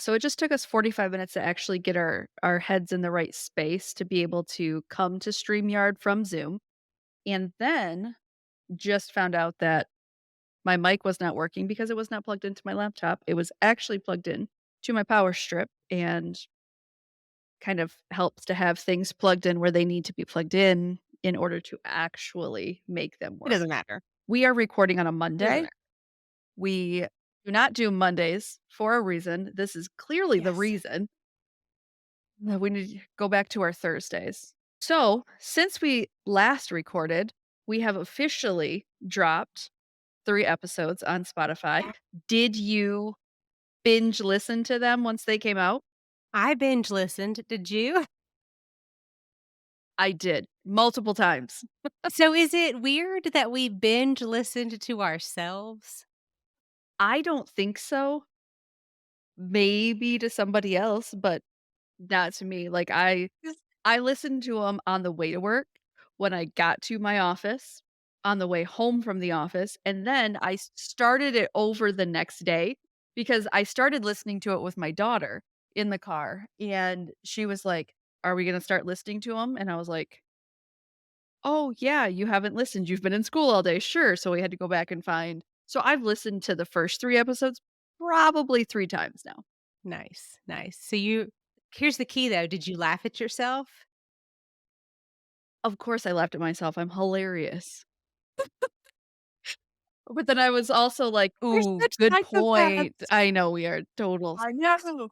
So it just took us 45 minutes to actually get our heads in the right space to be able to come to StreamYard from Zoom. And then just found out that my mic was not working because it was not plugged into my laptop. It was actually plugged in to my power strip and kind of helps to have things plugged in where they need to be plugged in order to actually make them It work. doesn't matter. We are recording on a It doesn't Monday. matter. We do not do Mondays for a reason. This is clearly the Yes. reason that we need to go back to our Thursdays. So, since we last recorded, we have officially dropped 3 episodes on Spotify. Did you binge listen to them once they came out? I binge listened. Did you? I did, multiple times. So is it weird that we binge listened to ourselves? I don't think so. Maybe to somebody else, but not to me. Like, I listened to them on the way to work, when I got to my office, on the way home from the office, and then I started it over the next day because I started listening to it with my daughter in the car, and she was like, "Are we gonna start listening to them?" And I was like, "Oh, yeah, you haven't listened. You've been in school all day." "Sure." So we had to go back and find so I've listened to the first 3 episodes probably 3 times now. Nice, nice. So you here's the key though, did you laugh at yourself? Of course, I laughed at myself. I'm hilarious. But then I was also like, We're "Ooh, such good point." psychopaths. I know we are total I know.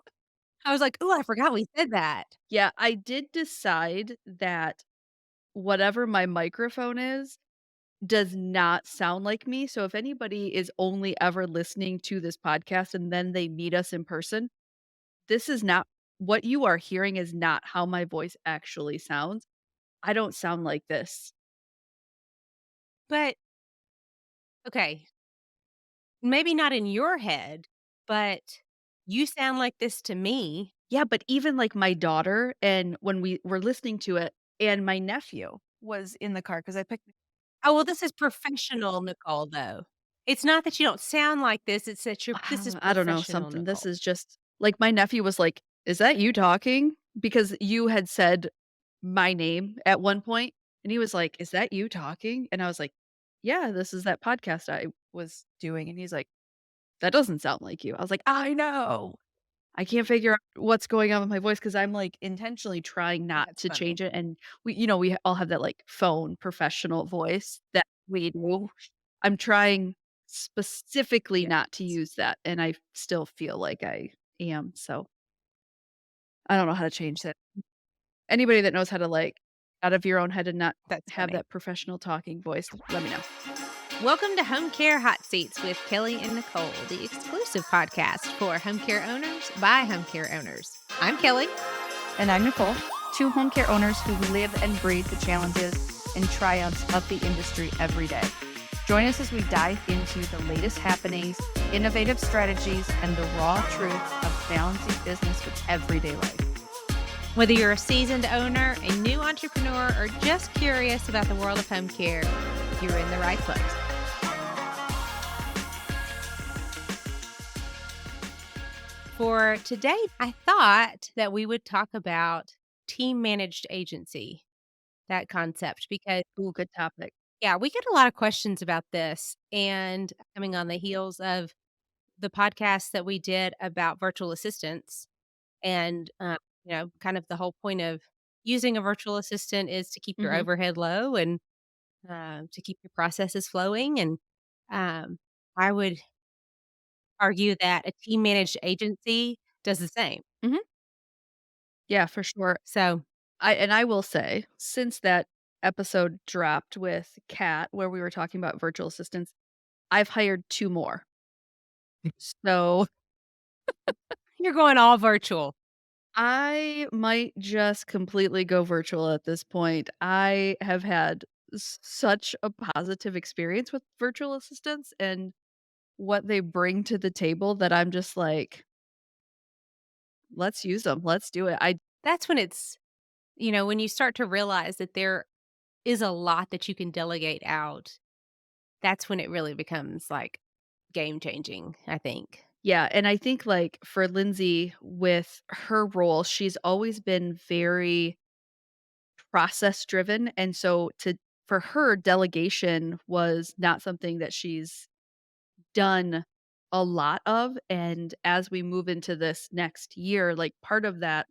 I was like, "Ooh, I forgot we said that." Yeah, I did decide that whatever my microphone is does not sound like me, so if anybody is only ever listening to this podcast and then they meet us in person, this is not what you are hearing is not how my voice actually sounds. I don't sound like this. But okay, maybe not in your head, but you sound like this to me. Yeah, but even, like, my daughter and when we were listening to it and my nephew was in the car because I picked Oh, well, this is professional Nicole, though. It's not that you don't sound like this, it's that you're this is I don't know, professional something. This Nicole. is just like, my nephew was like, "Is that you talking?" Because you had said my name at one point, and he was like, "Is that you talking?" And I was like, "Yeah, this is that podcast I was doing." And he's like, "That doesn't sound like you." I was like, "I know. I can't figure out what's going on with my voice because 'cause I'm, like, intentionally trying not That's to funny. change it, and we all have that, like, phone professional voice that we do. I'm trying specifically Yes. not to use that, and I still feel like I am, so I don't know how to change that. Anybody that knows how to, like, out of your own head and not That's have funny. that professional talking voice, let me know. Welcome to Home Care Hot Seats with Kelly and Nicole, the exclusive podcast for home care owners by home care owners. I'm Kelly. And I'm Nicole, two home care owners who live and breathe the challenges and triumphs of the industry every day. Join us as we dive into the latest happenings, innovative strategies, and the raw truths of balancing business with everyday life. Whether you're a seasoned owner, a new entrepreneur, or just curious about the world of home care, you're in the right place. For today, I thought that we would talk about team managed agency, that concept, because Ooh, good topic. yeah, we get a lot of questions about this. And coming on the heels of the podcast that we did about virtual assistants, and kind of the whole point of using a virtual assistant is to keep your Mhm. overhead low and to keep your processes flowing. And I would argue that a team managed agency does the same. Mhm. Yeah, for sure. So I will say, since that episode dropped with Kat, where we were talking about virtual assistants, I've hired 2 more. So, you're going all virtual. I might just completely go virtual at this point. I have had such a positive experience with virtual assistants and what they bring to the table that I'm just like, "Let's use them. 'Em, let's do it." I That's when when you start to realize that there is a lot that you can delegate out, that's when it really becomes like game changing, I think. Yeah, and I think, like, for Lindsay, with her role, she's always been very process driven, and so to for her, delegation was not something that she's done a lot of, and as we move into this next year, like, part of that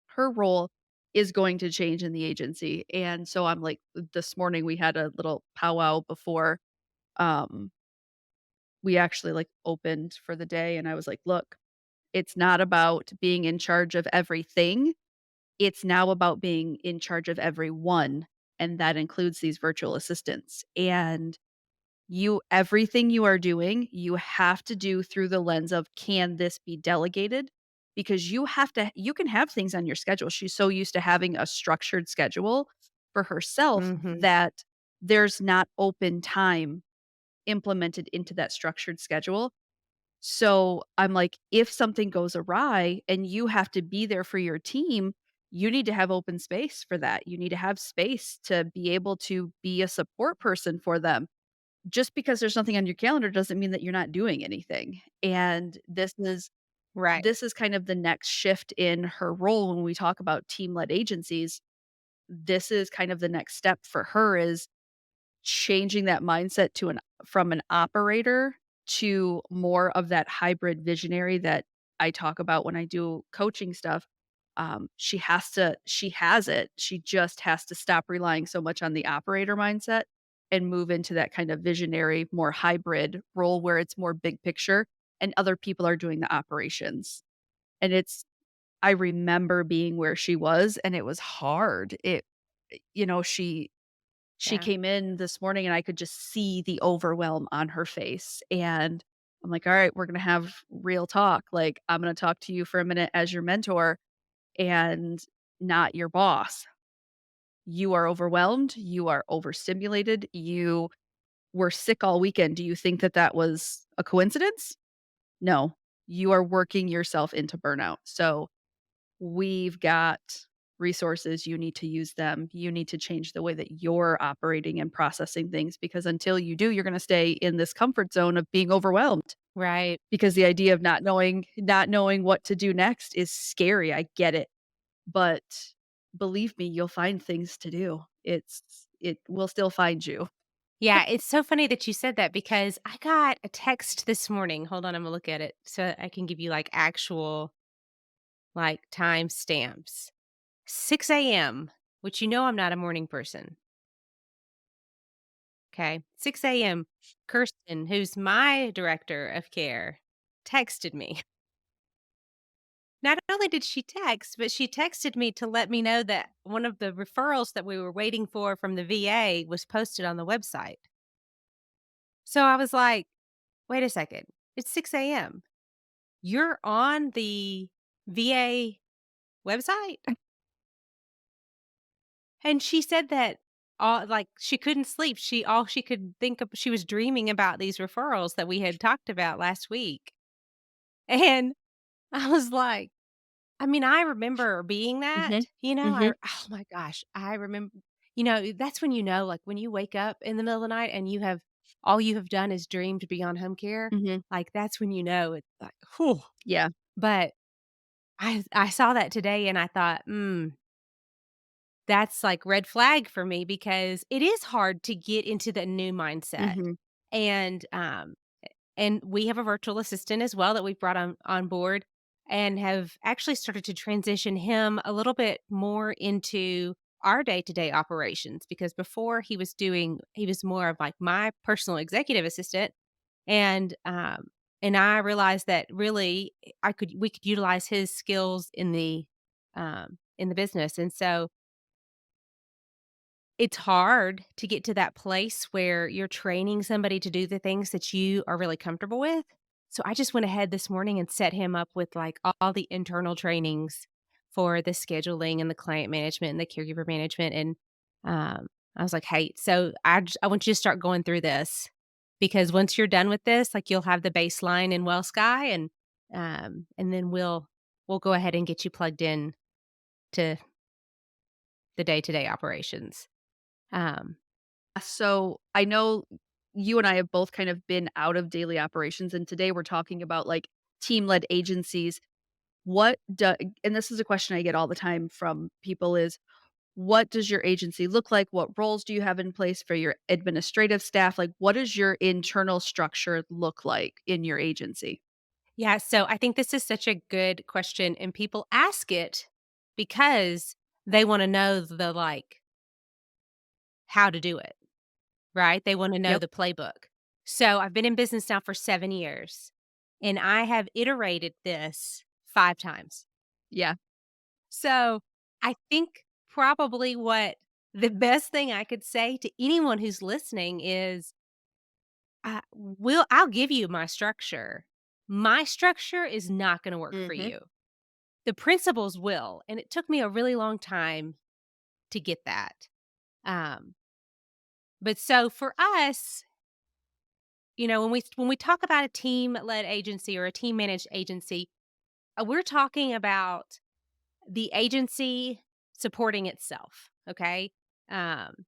her role is going to change in the agency, and so I'm like this morning we had a little powwow before, um, we actually, like, opened for the day, and I was like, "Look, it's not about being in charge of everything, it's now about being in charge of everyone, and that includes these virtual assistants, and everything you are doing, you have to do through the lens of, can this be delegated? Because you can have things on your schedule. She's so used to having a structured schedule for herself Mhm. that there's not open time implemented into that structured schedule. So I'm like, if something goes awry and you have to be there for your team, you need to have open space for that. You need to have space to be able to be a support person for them. Just because there's nothing on your calendar doesn't mean that you're not doing anything. And Right. this is kind of the next shift in her role when we talk about team-led agencies. This is kind of the next step for her is changing that mindset to an from an operator to more of that hybrid visionary that I talk about when I do coaching stuff. She has it. She just has to stop relying so much on the operator mindset and move into that kind of visionary, more hybrid role where it's more big picture and other people are doing the operations. And I remember being where she was and it was hard. You know, she Yeah. came in this morning and I could just see the overwhelm on her face, and I'm like, "All right, we're gonna have real talk, like, I'm gonna talk to you for a minute as your mentor and not your boss. You are overwhelmed, you are overstimulated, you were sick all weekend. Do you think that that was a coincidence? No. You are working yourself into burnout, so we've got resources, you need to use them. You need to change the way that you're operating and processing things because until you do, you're gonna stay in this comfort zone of being overwhelmed Right. because the idea of not knowing what to do next is scary, I get it, but believe me, you'll find things to do. It will still find you. Yeah, it's so funny that you said that because I got a text this morning. Hold on, I'm gonna look at it so I can give you like actual like time stamps. 6 a.m., which you know I'm not a morning person. Okay. 6 a.m. Kirsten, who's my director of care, texted me. Not only did she text, but she texted me to let me know that one of the referrals that we were waiting for from the VA was posted on the website. So I was like, wait a second. It's 6 a.m. You're on the VA website? And she said that all like she couldn't sleep. All she could think of she was dreaming about these referrals that we had talked about last week. And I was like, I mean, I remember being Mhm. that, Mhm. oh my gosh, I remember, that's when like when you wake up in the middle of the night and all you have done is dreamed beyond home care, Mhm. like that's when it's like, whew. Yeah. But I saw that today and I thought, that's like red flag for me because it is hard to get into the new mindset. Mhm. And and we have a virtual assistant as well that we've brought on board and have actually started to transition him a little bit more into our day-to-day operations because before he was more of like my personal executive assistant and I realized that really we could utilize his skills in the business. And so it's hard to get to that place where you're training somebody to do the things that you are really comfortable with. So I just went ahead this morning and set him up with like all the internal trainings for the scheduling and the client management and the caregiver management. And I was like, hey, so I want you to start going through this because once you're done with this, like you'll have the baseline in Well Sky and then we'll go ahead and get you plugged in to the day to day operations. Um, So, I know you and I have both kind of been out of daily operations, and today we're talking about, like, team-led agencies. What do and this is a question I get all the time from people is, what does your agency look like? What roles do you have in place for your administrative staff? Like, what does your internal structure look like in your agency? Yeah, so I think this is such a good question, and people ask it because they wanna know the, like, how to do it, right? They wanna know Yep. the playbook. So, I've been in business now for 7 years, and I have iterated this 5 times. Yeah. So, I think probably what the best thing I could say to anyone who's listening is, I'll give you my structure. My structure is not gonna work for Mhm. you. The principles will, and it took me a really long time to get that. Um, but so for us, when we talk about a team-led agency or a team-managed agency, we're talking about the agency supporting itself, okay? Um,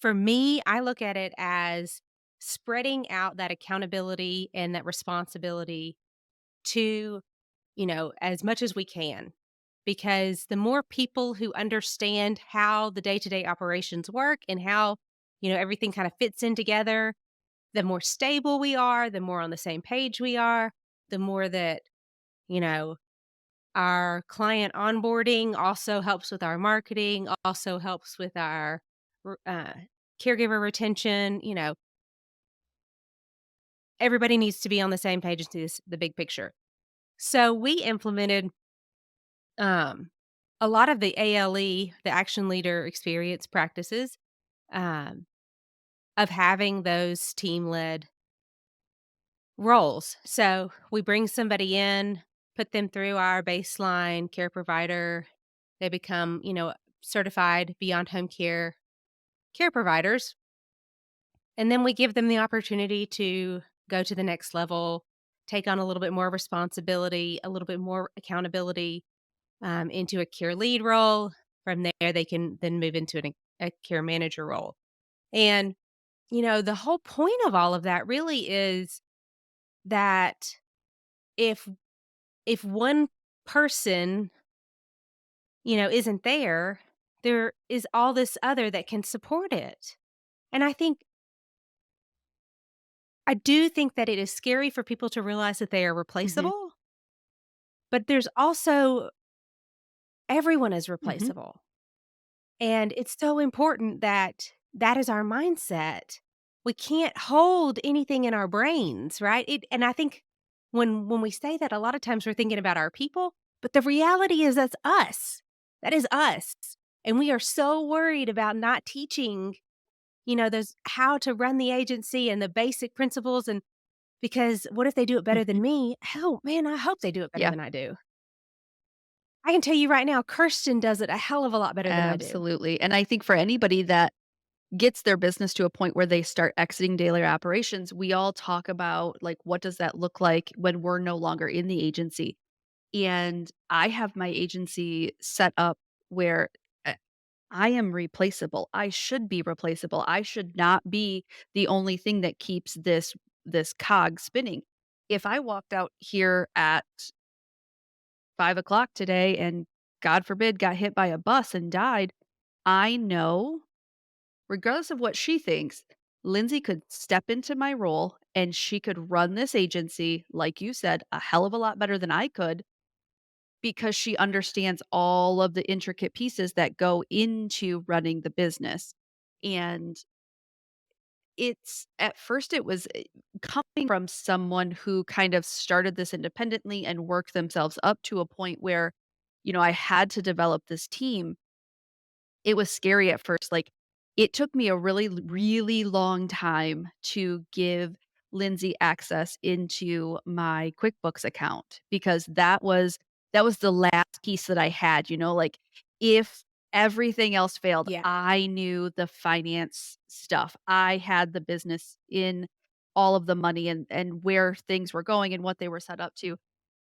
for me, I look at it as spreading out that accountability and that responsibility to, as much as we can. Because the more people who understand how the day-to-day operations work and how, everything kind of fits in together, the more stable we are, the more on the same page we are, the more that, you know, our client onboarding also helps with our marketing, also helps with our r caregiver retention, everybody needs to be on the same page and see the big picture. So we implemented, um, a lot of the ALE, the action leader experience practices, um, of having those team-led roles. So we bring somebody in, put them through our baseline care provider. They become, certified beyond home care providers. And then we give them the opportunity to go to the next level, take on a little bit more responsibility, a little bit more accountability, into a care lead role. From there, they can then move into a care manager role. And, the whole point of all of that really is that if if one person, isn't there, there is all this other that can support it. And I do think that it is scary for people to realize that they are Mhm. replaceable, but there's also everyone is Mhm. replaceable. And it's so important that that is our mindset. We can't hold anything in our brains, right? And I think when we say that, a lot of times we're thinking about our people, but the reality is that's us. That is us. And we are so worried about not teaching, those how to run the agency and the basic principles, and because what if they do it better than Mhm. me? Hell, man, I hope they do it better Yeah. than I do. I can tell you right now, Kirsten does it a hell of a lot better than I do. Absolutely. And I think for anybody that gets their business to a point where they start exiting daily operations, we all talk about, like, what does that look like when we're no longer in the agency? And I have my agency set up where I am replaceable. I should be replaceable. I should not be the only thing that keeps this cog spinning. If I walked out here at 5 o'clock today and God forbid got hit by a bus and died, I know, regardless of what she thinks, Lindsay could step into my role and she could run this agency, like you said, a hell of a lot better than I could because she understands all of the intricate pieces that go into running the business. And it's at first it was coming from someone who kind of started this independently and worked themselves up to a point where, I had to develop this team. It was scary at first, like, it took me a really long time to give Lindsay access into my QuickBooks account because that was the last piece that I had, like, if everything else failed, Yeah. I knew the finance stuff. I had the business in all of the money and where things were going and what they were set up to,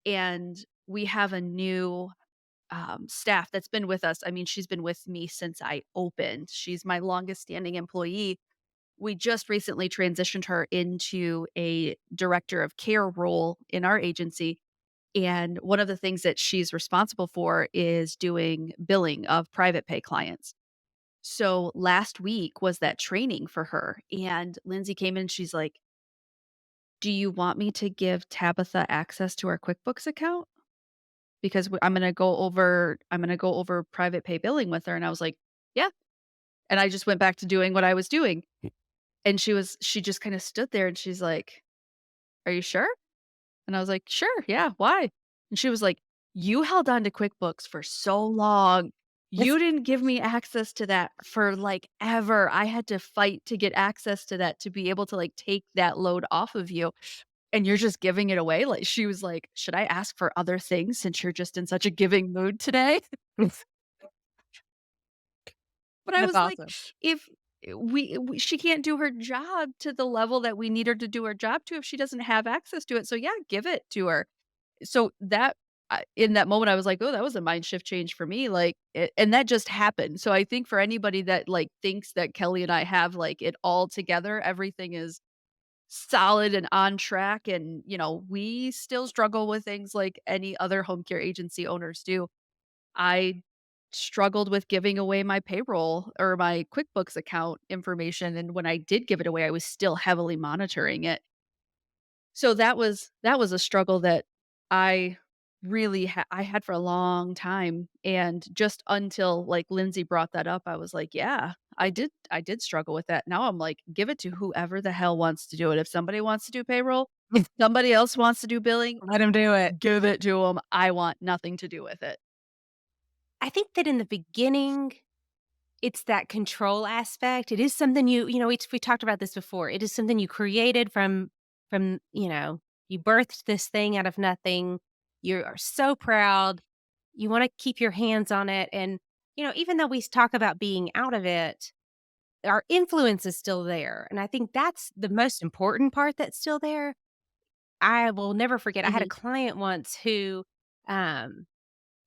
and we have a new staff that's been with us. I mean, she's been with me since I opened. She's my longest standing employee. we just recently transitioned her into a director of care role in our agency. And one of the things that she's responsible for is doing billing of private pay clients. So last week was that training for her. And Lindsay came in and she's like, "Do you want me to give Tabitha access to our QuickBooks account? Because I'm gonna go over private pay billing with her." And I was like, "Yeah." And I just went back to doing what I was doing. And she just kinda stood there and she's like, "Are you sure?" And I was like, "Sure, yeah, why?" And she was like, "You held on to QuickBooks for so long. You didn't give me access to that for, like, ever. I had to fight to get access to that to be able to, like, take that load off of you, and you're just giving it away?" Like, she was like, "Should I ask for other things since you're just in such a giving mood today?" But I That's was like, awesome. if we she can't do her job to the level that we need her to do her job to if she doesn't have access to it, so yeah, give it to her. So that in that moment, I was like, "Oh, that was a mind shift change for me," like, and that just happened. So I think for anybody that, like, thinks that Kelly and I have, like, it all together, everything is solid and on track, and, we still struggle with things like any other home care agency owners do. I struggled with giving away my payroll or my QuickBooks account information, and when I did give it away, I was still heavily monitoring it. So that was a struggle that I I had for a long time, and just until, like, Lindsay brought that up, I was like, "Yeah, I did struggle with that." Now I'm like, "Give it to whoever the hell wants to do it. If somebody wants to do payroll, somebody else wants to do billing, Let him do it. give it to them. I want nothing to do with it." I think that in the beginning, it's that control aspect. It is something we talked about this before. It is something you created from you birthed this thing out of nothing. You are so proud. You wanna keep your hands on it, and, even though we talk about being out of it, our influence is still there, and I think that's the most important part that's still there. I will never forget, I had a Mhm, client once who, um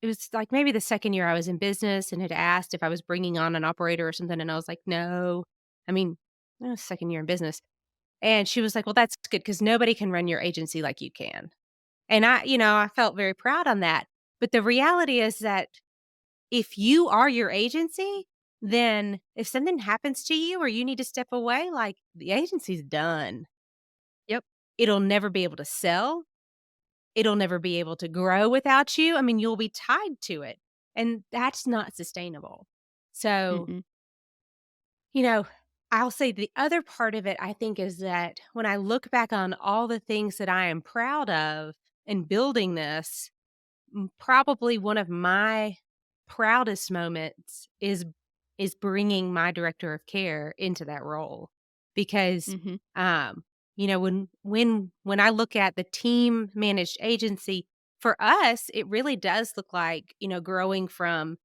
it was, like, maybe the 2nd year I was in business and had asked if I was bringing on an operator or something, and I was like, "No." I mean, 2nd year in business, and she was like, "Well, that's good because nobody can run your agency like you can." And I felt very proud on that, but the reality is that if you are your agency, then if something happens to you or you need to step away, like, the agency's done. yep, It'll never be able to sell. It'll never be able to grow without you. I mean, you'll be tied to it, and that's not sustainable. So, mm-mm, you know, I'll say the other part of it, I think, is that when I look back on all the things that I am proud of in building this, probably one of my proudest moments is bringing my director of care into that role because, mhm, when I look at the team managed agency, for us, it really does look like, growing from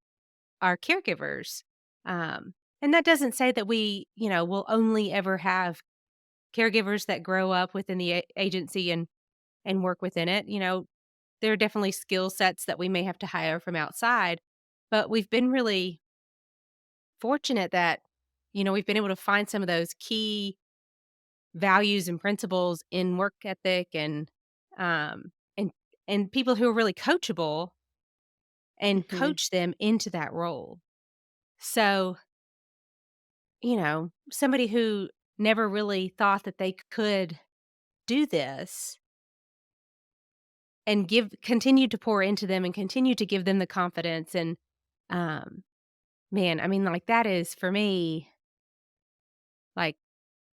our caregivers. Um, and that doesn't say that will only ever have caregivers that grow up within the agency and work within it. There are definitely skill sets that we may have to hire from outside, but we've been really fortunate that, we've been able to find some of those key values and principles in work ethic um, and, and people who are really coachable and mhm, coach them into that role. So, somebody who never really thought that they could do this and continue to pour into them and continue to give them the confidence and, um, man, I mean, like, that is for me, like,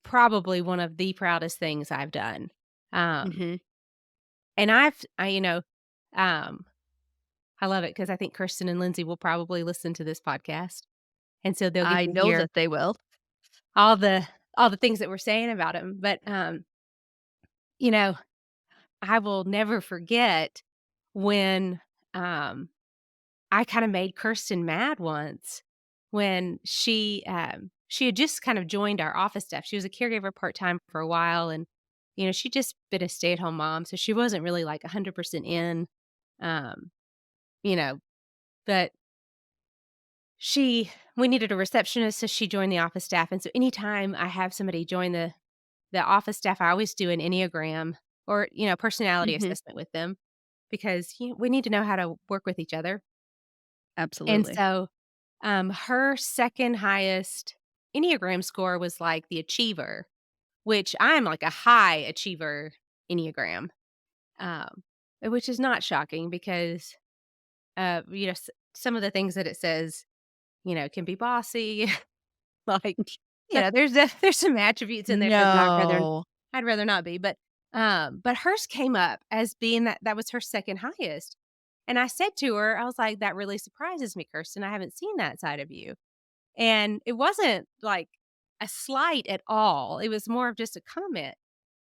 probably one of the proudest things I've done. Um, mhm. and um, I love it because I think Kirsten and Lindsay will probably listen to this podcast, and so they'll get I to know hear that they will. all the all the things that we're saying about him. But, you know, I will never forget when, um, I kinda made Kirsten mad once when she had just kind of joined our office staff. She was a caregiver part-time for a while, and, she'd just been a stay-at-home mom, so she wasn't really, like, 100% in, um, you know, but she we needed a receptionist, so she joined the office staff, and so anytime I have somebody join the office staff, I always do an Enneagram or, personality Mhm. assessment with them because, we need to know how to work with each other. And Absolutely. so, her second highest Enneagram score was, like, the achiever, which I'm, like, a high achiever Enneagram, um, which is not shocking because, some of the things that it says, can be bossy, like, there's some attributes in there that No. I'd rather not be, but hers came up as being that was her second highest, and I said to her, I was like, "That really surprises me, Kirsten, I haven't seen that side of you." And it wasn't, like, a slight at all, it was more of just a comment.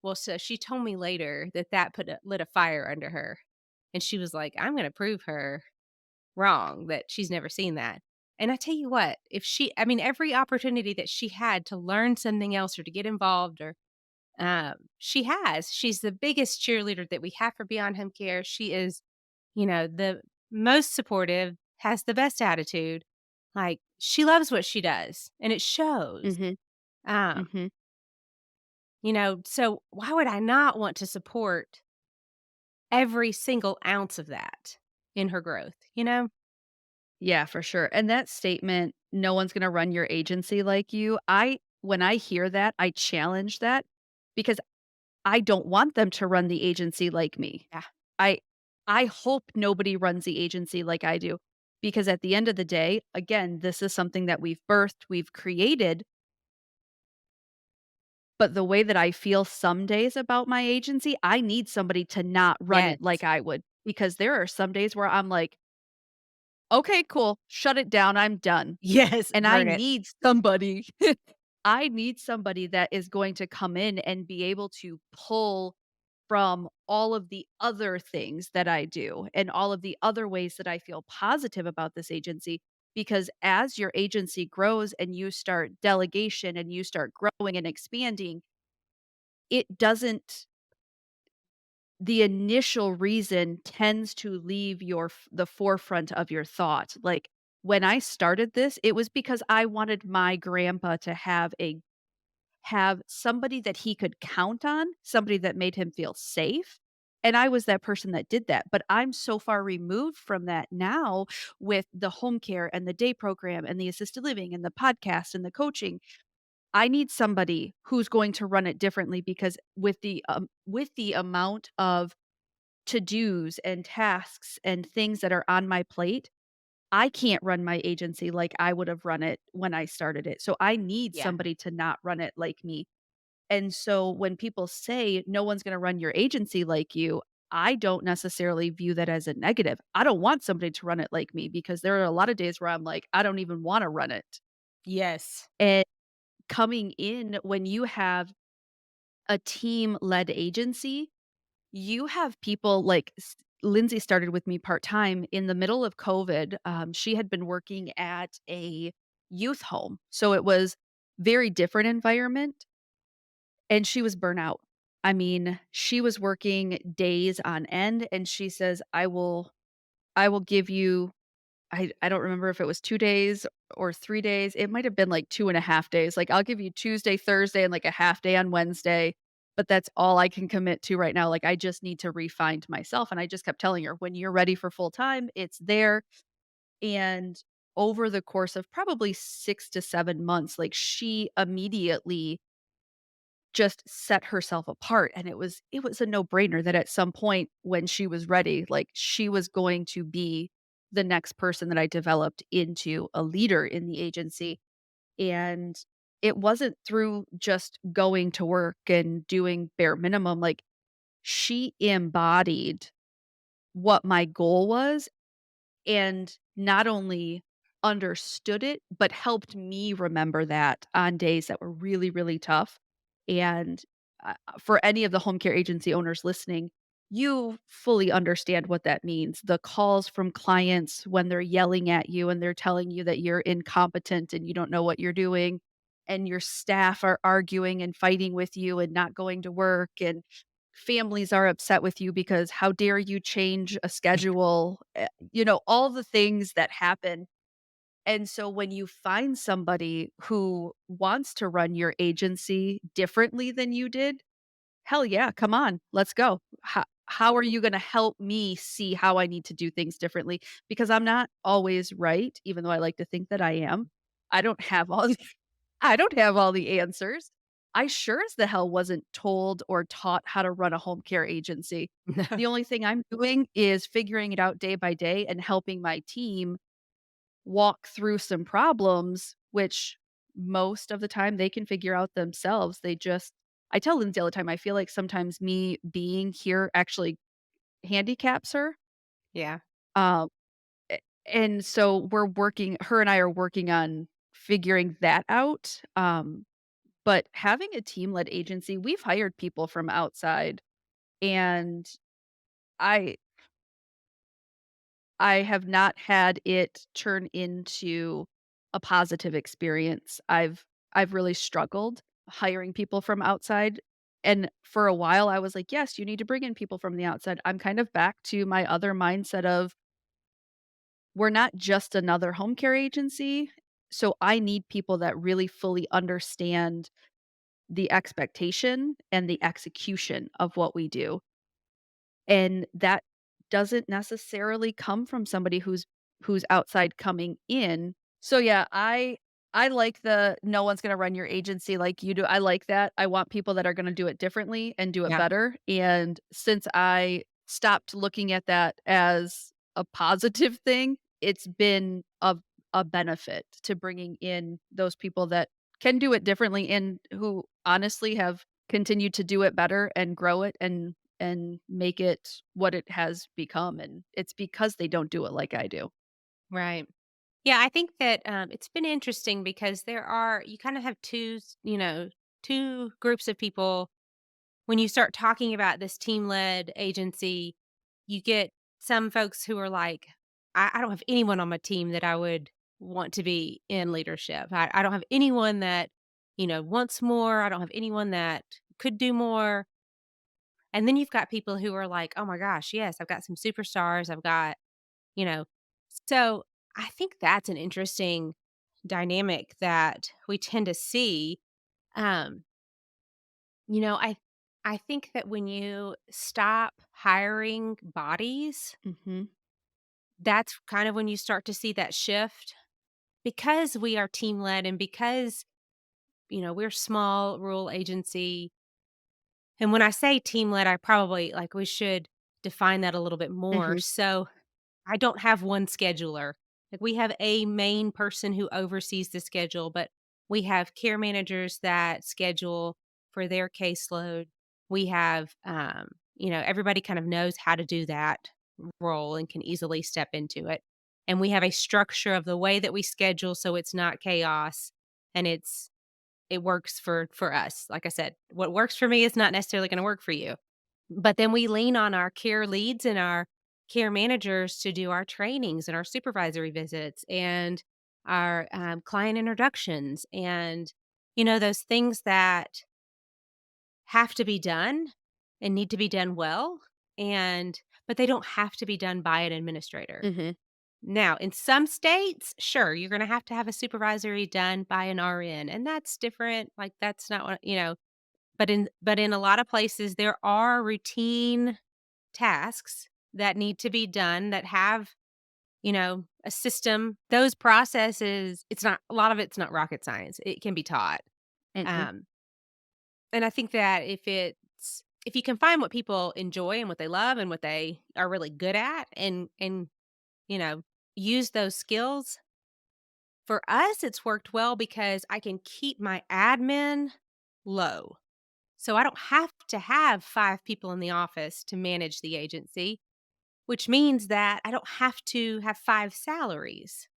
Well, so she told me later that lit a fire under her, and she was like, "I'm gonna prove her wrong, that she's never seen that." And I tell you what, if she I mean, every opportunity that she had to learn something else or to get involved or, she has. She's the biggest cheerleader that we have for Beyond Home Care. She is, the most supportive, has the best attitude. Like, she loves what she does, and it shows. Mhm. Um, Mhm. so why would I not want to support every single ounce of that in her growth, you know? Yeah, for sure. And that statement, "No one's gonna run your agency like you," I when I hear that, I challenge that because I don't want them to run the agency like me. Yeah. I I hope nobody runs the agency like I do, because at the end of the day, again, this is something that we've birthed, we've created, but the way that I feel some days about my agency, I need somebody to not run Yes. it like I would, because there are some days where I'm like, "Okay, cool. Shut it down. I'm done." Yes, And I burn it. need somebody I need somebody that is going to come in and be able to pull from all of the other things that I do and all of the other ways that I feel positive about this agency. Because as your agency grows and you start delegation and you start growing and expanding, it doesn't the initial reason tends to leave the forefront of your thought. Like, when I started this, it was because I wanted my grandpa to have somebody that he could count on, somebody that made him feel safe, and I was that person that did that, but I'm so far removed from that now with the home care and the day program and the assisted living and the podcast and the coaching. I need somebody who's going to run it differently because with the amount of to-dos and tasks and things that are on my plate, I can't run my agency like I would have run it when I started it. So I need Yeah. somebody to not run it like me. And so when people say no one's going to run your agency like you, I don't necessarily view that as a negative. I don't want somebody to run it like me because there are a lot of days where I'm like, I don't even want to run it. Yes. And coming in when you have a team led agency, you have people like Lindsay started with me part time in the middle of COVID. She had been working at a youth home. So it was very different environment. And she was burnout. I mean, she was working days on end and she says, I will give you I don't remember if it was 2 days or 3 days. It might have been like 2.5 days. Like, I'll give you Tuesday, Thursday, and like a half day on Wednesday, but that's all I can commit to right now. Like, I just need to refine myself. And I just kept telling her, when you're ready for full time, it's there. And over the course of probably 6 to 7 months, like she immediately just set herself apart, and it was a no-brainer that at some point when she was ready, like, she was going to be the next person that I developed into a leader in the agency, and it wasn't through just going to work and doing bare minimum, like, she embodied what my goal was and not only understood it, but helped me remember that on days that were really, really tough. And for any of the home care agency owners listening, you fully understand what that means. The calls from clients when they're yelling at you and they're telling you that you're incompetent and you don't know what you're doing, and your staff are arguing and fighting with you and not going to work, and families are upset with you because how dare you change a schedule, all the things that happen, And so when you find somebody who wants to run your agency differently than you did, hell yeah, come on, let's go. How are you gonna help me see how I need to do things differently? Because I'm not always right, even though I like to think that I am. I don't have all I don't have all the answers. I sure as the hell wasn't told or taught how to run a home care agency. No. The only thing I'm doing is figuring it out day by day and helping my team walk through some problems, which most of the time they can figure out themselves. I tell Lindsay all the time, I feel like sometimes me being here actually handicaps her. Yeah. Um, and so her and I are working on figuring that out. But having a team-led agency, we've hired people from outside, and I I have not had it turn into a positive experience. I've really struggled hiring people from outside, and for a while I was like, "Yes, you need to bring in people from the outside." I'm kind of back to my other mindset of, we're not just another home care agency, so I need people that really fully understand the expectation and the execution of what we do. And that doesn't necessarily come from somebody who's outside coming in. So yeah, I like the no one's gonna run your agency like you do. I like that. I want people that are gonna do it differently and do it Yeah. better. And since I stopped looking at that as a positive thing, it's been a benefit to bringing in those people that can do it differently and who honestly have continued to do it better and grow it and make it what it has become, and it's because they don't do it like I do. Right. Yeah, I think that, it's been interesting because you kind of have 2 groups of people. When you start talking about this team-led agency, you get some folks who are like, I don't have anyone on my team that I would want to be in leadership. I don't have anyone that, wants more. I don't have anyone that could do more." And then you've got people who are like, "Oh my gosh, yes, I've got some superstars. I've got," you know. So, I think that's an interesting dynamic that we tend to see. Um, you know, I I think that when you stop hiring bodies, Mhm, that's kind of when you start to see that shift, because we are team led and because, we're small rural agency. And when I say team led, I probably like we should define that a little bit more. mhm, So, I don't have one scheduler. Like, we have a main person who oversees the schedule, but we have care managers that schedule for their caseload. We have, everybody kind of knows how to do that role and can easily step into it. And we have a structure of the way that we schedule so it's not chaos and it works for us. Like I said, what works for me is not necessarily going to work for you. But then we lean on our care leads and our care managers to do our trainings and our supervisory visits and our client introductions and, those things that have to be done and need to be done well. But they don't have to be done by an administrator. mhm, Now, in some states, sure, you're going to have a supervisory done by an RN, and that's different. Like, that's not what, but in a lot of places, there are routine tasks that need to be done that have, a system. Those processes, it's not a lot of it's not rocket science. It can be taught. mhm, Um, and I think that if you can find what people enjoy and what they love and what they are really good at and, you know, use those skills, for us, it's worked well because I can keep my admin low. So I don't have to have 5 people in the office to manage the agency, which means that I don't have to have 5 salaries,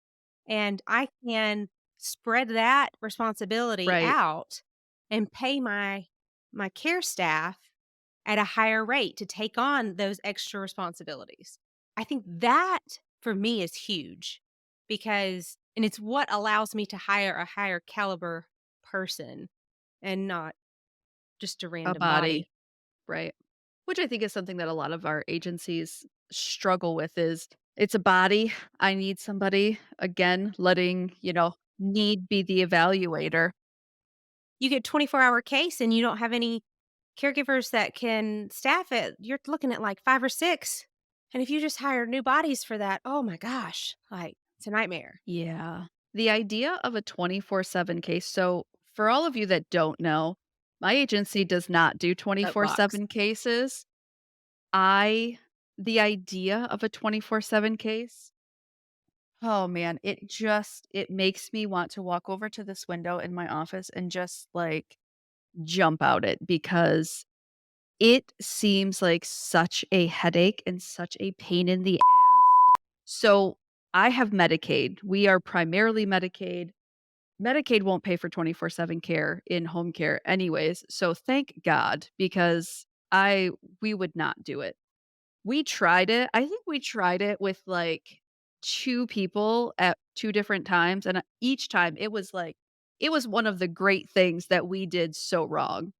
and I can spread that responsibility right. out and pay my care staff at a higher rate to take on those extra responsibilities. I think that for me is huge and it's what allows me to hire a higher caliber person and not just a A random body, body. right. Which I think is something that a lot of our agencies struggle with is, It's a body. I need somebody, again, letting, need be the evaluator. You get 24-hour case and you don't have any caregivers that can staff it, you're looking at like 5 or 6. And if you just hire new bodies for that, oh my gosh, like, it's a nightmare. Yeah. The idea of a 24/7 case, so for all of you that don't know, my agency does not do Soapbox. 24/7 cases. I the idea of a 24/7 case, oh man, it makes me want to walk over to this window in my office and just, like, jump out it because it seems like such a headache and such a pain in the so, I have Medicaid. We are primarily Medicaid. Medicaid won't pay for 24/7 care in home care anyways, so thank God because I we would not do it. We tried it. I think we tried it with, like, 2 people at 2 different times, and, each time it was one of the great things that we did so wrong,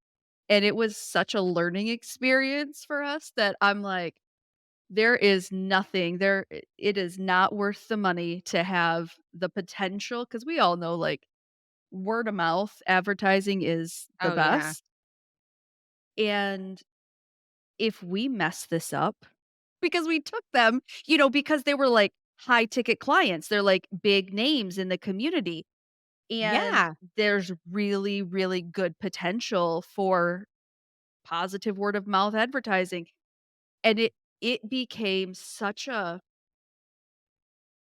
and it was such a learning experience for us that I'm like, there is nothing there it is not worth the money to have the potential because we all know, like, word of mouth advertising is the Oh, yeah. best, and if we mess this up because we took them, because they were, like, high ticket clients, they're, like, big names in the community, and Yeah. there's really, really good potential for positive word of mouth advertising, and it became such a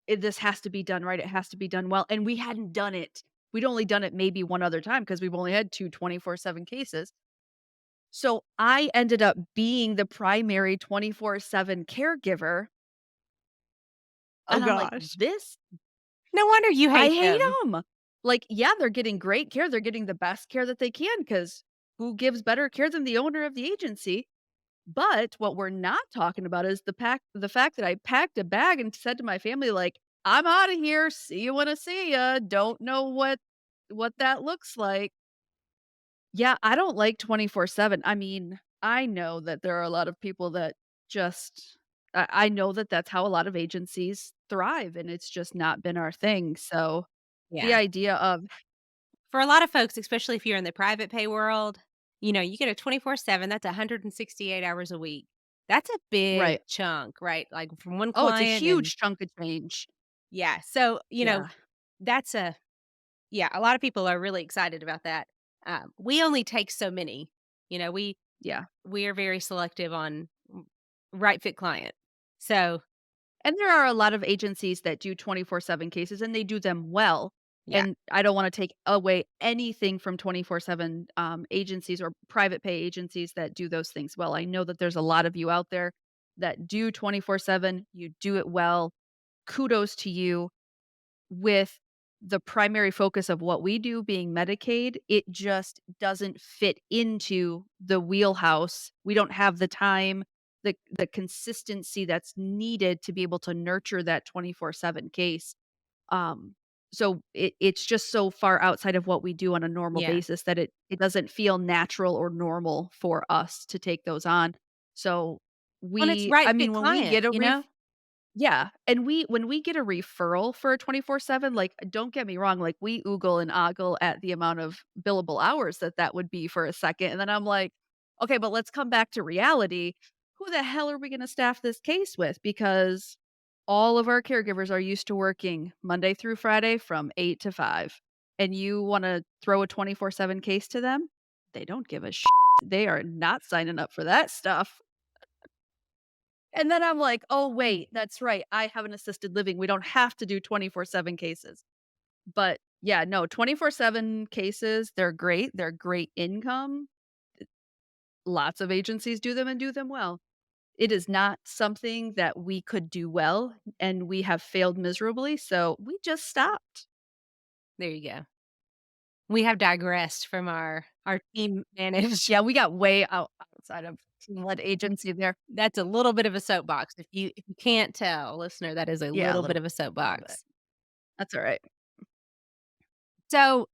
"This has to be done right, it has to be done well," and we hadn't done it. We'd only done it maybe one other time because 'cause we've only had 2 24/7 cases. So, I ended up being the primary 24/7 caregiver, Oh and I'm like, gosh. "This No wonder you I hate hate them. them. Like, yeah, they're getting great care, they're getting the best care that they can because who gives better care than the owner of the agency? But what we're not talking about is the fact that I packed a bag and said to my family, like, "I'm out of here. See you when I see ya. Don't know what that looks like." Yeah, I don't like 24/7. I mean, I know that there are a lot of people that just I know that that's how a lot of agencies thrive, and it's just not been our thing. So, the Yeah. idea of For a lot of folks, especially if you're in the private pay world, you get a 24/7, that's 168 hours a week. That's a big right. chunk, right? Like, from one Oh, it's a client and huge chunk of change. yeah. So, Yeah. that's a yeah, a lot of people are really excited about that. We only take so many. You know, we Yeah. we are very selective on right fit client. So, And there are a lot of agencies that do 24/7 cases, and they do them well, yeah. and I don't wanna take away anything from 24/7, agencies or private pay agencies that do those things well. I know that there's a lot of you out there that do 24/7, you do it well, kudos to you. With the primary focus of what we do being Medicaid, it just doesn't fit into the wheelhouse. We don't have the time, the consistency that's needed to be able to nurture that 24/7 case. Um, so it's just so far outside of what we do on a normal Yeah. basis that it doesn't feel natural or normal for us to take those on. So When it's I right fit mean, when we client, get a yeah, and when we get a referral for a 24/7, like, don't get me wrong, like, we oogle and ogle at the amount of billable hours that would be for a second, and then I'm like, "Okay, but let's come back to reality. Who the hell are we gonna staff this case with?" Because all of our caregivers are used to working Monday through Friday from 8 to 5, and you wanna throw a 24/7 case to them? They don't give a shit. They are not signing up for that stuff. And then I'm like, "Oh, wait, that's right. I have an assisted living. We don't have to do 24/7 cases." But, yeah, no, 24/7 cases, they're great. They're great income. Lots of agencies do them and do them well. It is not something that we could do well, and we have failed miserably, so we just stopped. there you go. We have digressed from our team managed. Yeah, we got way outside of team-led agency there. That's a little bit of a soapbox. If you can't tell, listener, that is a Yeah, a little bit of a little bit. soapbox. That's alright. So,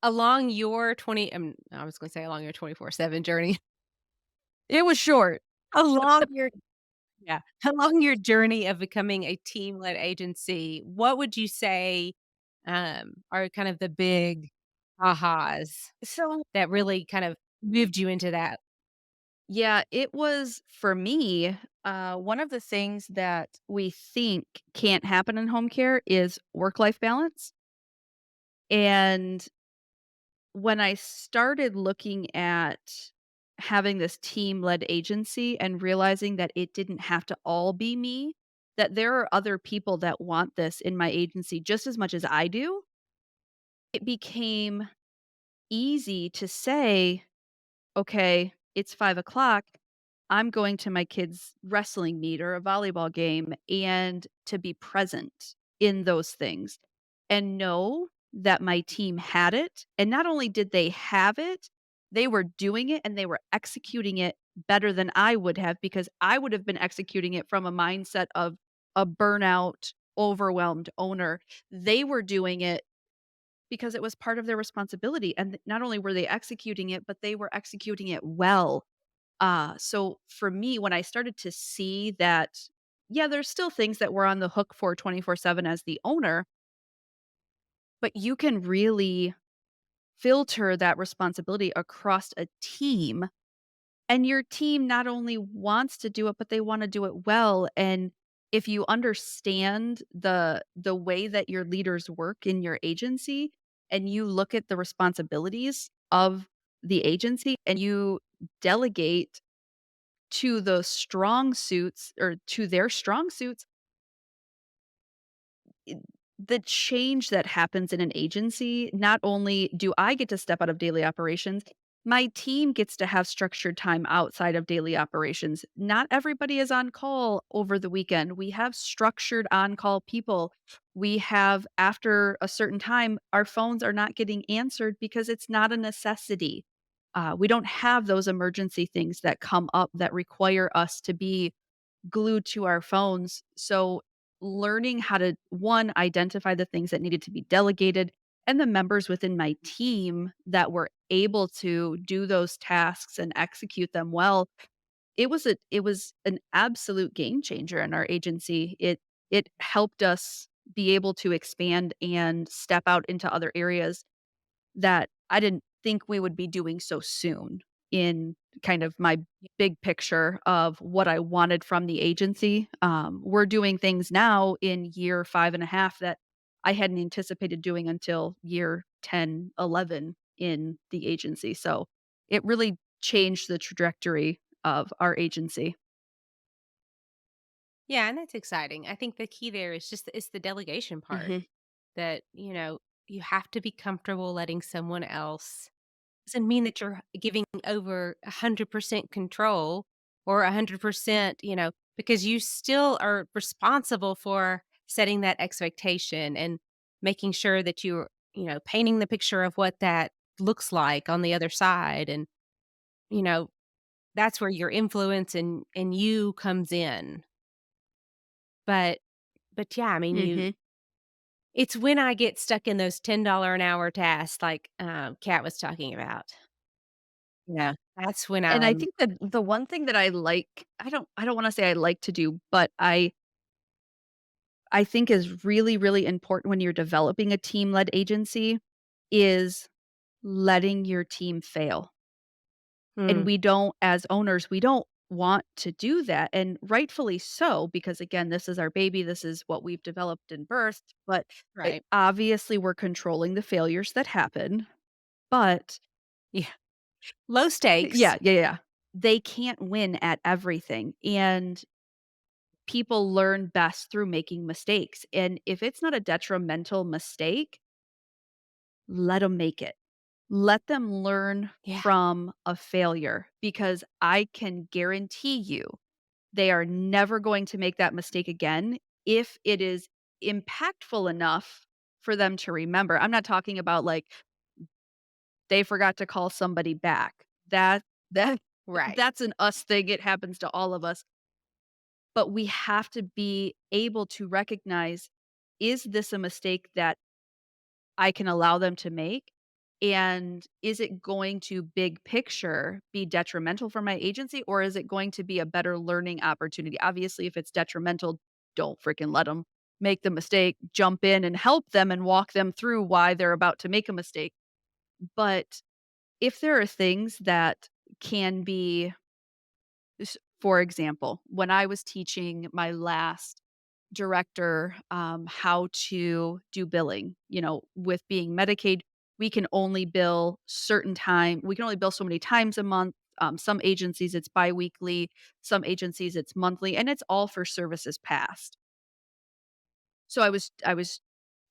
along your 20 I was gonna say along your 24/7 journey, It was short. along your Yeah. Along your journey of becoming a team-led agency, what would you say, are kind of the big ahas So, that really kind of moved you into that? yeah, it was for me, one of the things that we think can't happen in home care is work-life balance. And when I started looking at having this team-led agency and realizing that it didn't have to all be me, that there are other people that want this in my agency just as much as I do, it became easy to say, okay, it's 5 o'clock. I'm going to my kid's wrestling meet or a volleyball game and to be present in those things and know that my team had it. And not only did they have it, they were doing it and they were executing it better than I would have because I would have been executing it from a mindset of a burnout, overwhelmed owner. They were doing it because it was part of their responsibility, and not only were they executing it, but they were executing it well. So for me, when I started to see that, yeah, there's still things that we're on the hook for 24/7 as the owner, but you can really filter that responsibility across a team. And your team not only wants to do it, but they wanna do it well, and if you understand the way that your leaders work in your agency, and you look at the responsibilities of the agency, and you delegate to the strong suits or to their strong suits, it the change that happens in an agency, not only do I get to step out of daily operations, my team gets to have structured time outside of daily operations. Not everybody is on call over the weekend. We have structured on-call people. We have after a certain time, our phones are not getting answered because it's not a necessity. We don't have those emergency things that come up that require us to be glued to our phones. So learning how to one, identify the things that needed to be delegated and the members within my team that were able to do those tasks and execute them well, it was an absolute game changer in our agency. It helped us be able to expand and step out into other areas that I didn't think we would be doing so soon in kind of my big picture of what I wanted from the agency. We're doing things now in year 5.5 that I hadn't anticipated doing until year 10, 11 in the agency. So it really changed the trajectory of our agency. Yeah, and that's exciting. I think the key there is just it's the delegation part Mhm. that, you have to be comfortable letting someone else doesn't mean that you're giving over 100% control or 100%, because you still are responsible for setting that expectation and making sure that you're, painting the picture of what that looks like on the other side. And, you know, that's where your influence and you comes in. But yeah, I mean, Mhm. it's when I get stuck in those $10 an hour tasks like, Kat was talking about. That's when And I I'm think that the one thing that I don't wanna say I like to do, but I think is really, really important when you're developing a team-led agency is letting your team fail. And mm, we don't as owners, we don't want to do that, and rightfully so, because again, this is our baby, this is what we've developed and birthed, but, right. obviously, we're controlling the failures that happen, but Yeah. Low stakes. yeah, yeah, yeah. They can't win at everything, and people learn best through making mistakes, and if it's not a detrimental mistake, let them make it. Let them learn Yeah. from a failure because I can guarantee you they are never going to make that mistake again if it is impactful enough for them to remember. I'm not talking about, like, they forgot to call somebody back. That Right. that's an us thing, it happens to all of us. But we have to be able to recognize, is this a mistake that I can allow them to make? And is it going to big picture be detrimental for my agency, or is it going to be a better learning opportunity? Obviously, if it's detrimental, don't freaking let them make the mistake. Jump in and help them and walk them through why they're about to make a mistake. But if there are things that can be, for example, when I was teaching my last director how to do billing, with being Medicaid, we can only bill certain time. We can only bill so many times a month. Some agencies it's biweekly, some agencies it's monthly, and it's all for services past. So I was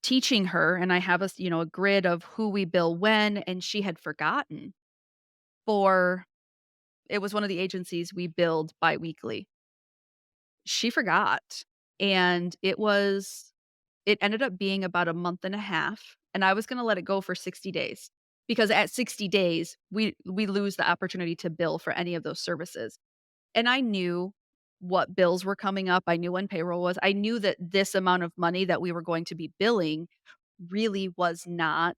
teaching her, and I have a grid of who we bill when, and she had forgotten for it was one of the agencies we billed biweekly. She forgot, and it ended up being about a month and a half, and I was gonna let it go for 60 days, because at 60 days, we lose the opportunity to bill for any of those services, and I knew what bills were coming up, I knew when payroll was, I knew that this amount of money that we were going to be billing really was not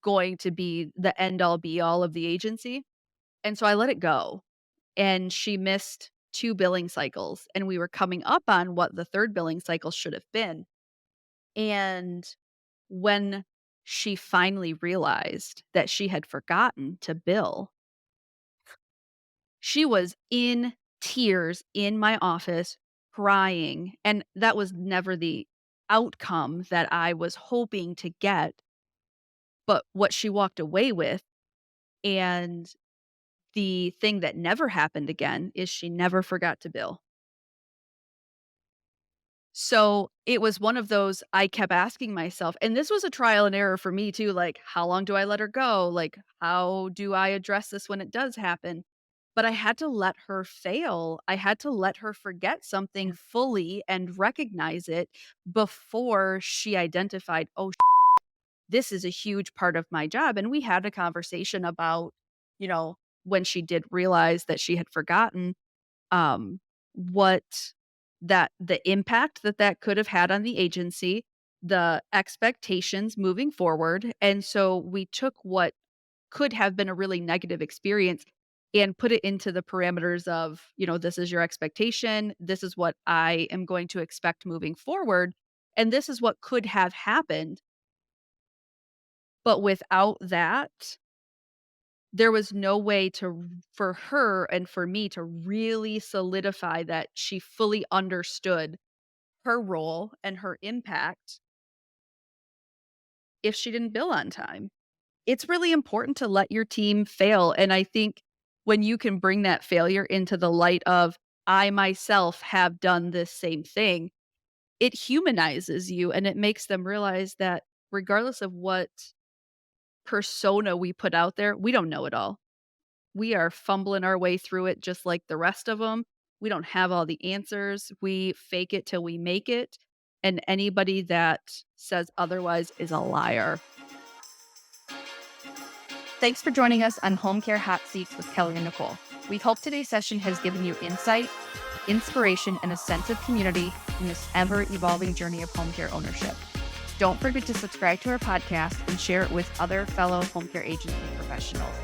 going to be the end all be all of the agency, and so I let it go. And she missed 2 billing cycles, and we were coming up on what the 3rd billing cycle should have been. And when she finally realized that she had forgotten to bill, she was in tears in my office crying, and that was never the outcome that I was hoping to get, but what she walked away with, and the thing that never happened again is she never forgot to bill. So, it was one of those I kept asking myself, and this was a trial and error for me too, like, how long do I let her go? Like, how do I address this when it does happen? But I had to let her fail. I had to let her forget something fully and recognize it before she identified, "Oh, this is a huge part of my job." And we had a conversation about, you know, when she did realize that she had forgotten, what the impact that that could have had on the agency, the expectations moving forward, and so we took what could have been a really negative experience and put it into the parameters of, this is your expectation, this is what I am going to expect moving forward, and this is what could have happened, but without that there was no way for her and for me to really solidify that she fully understood her role and her impact if she didn't bill on time. It's really important to let your team fail, and I think when you can bring that failure into the light of, "I myself have done this same thing," it humanizes you, and it makes them realize that regardless of what persona we put out there, we don't know it all. We are fumbling our way through it just like the rest of them. We don't have all the answers. We fake it till we make it, and anybody that says otherwise is a liar. Thanks for joining us on Home Care Hot Seats with Kelly and Nicole. We hope today's session has given you insight, inspiration, and a sense of community in this ever-evolving journey of home care ownership. Don't forget to subscribe to our podcast and share it with other fellow home care agency professionals.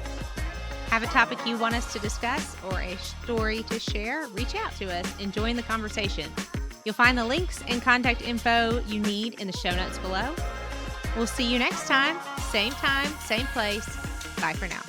Have a topic you want us to discuss or a story to share? Reach out to us and join the conversation. You'll find the links and contact info you need in the show notes below. We'll see you next time, same time, same place. Bye for now.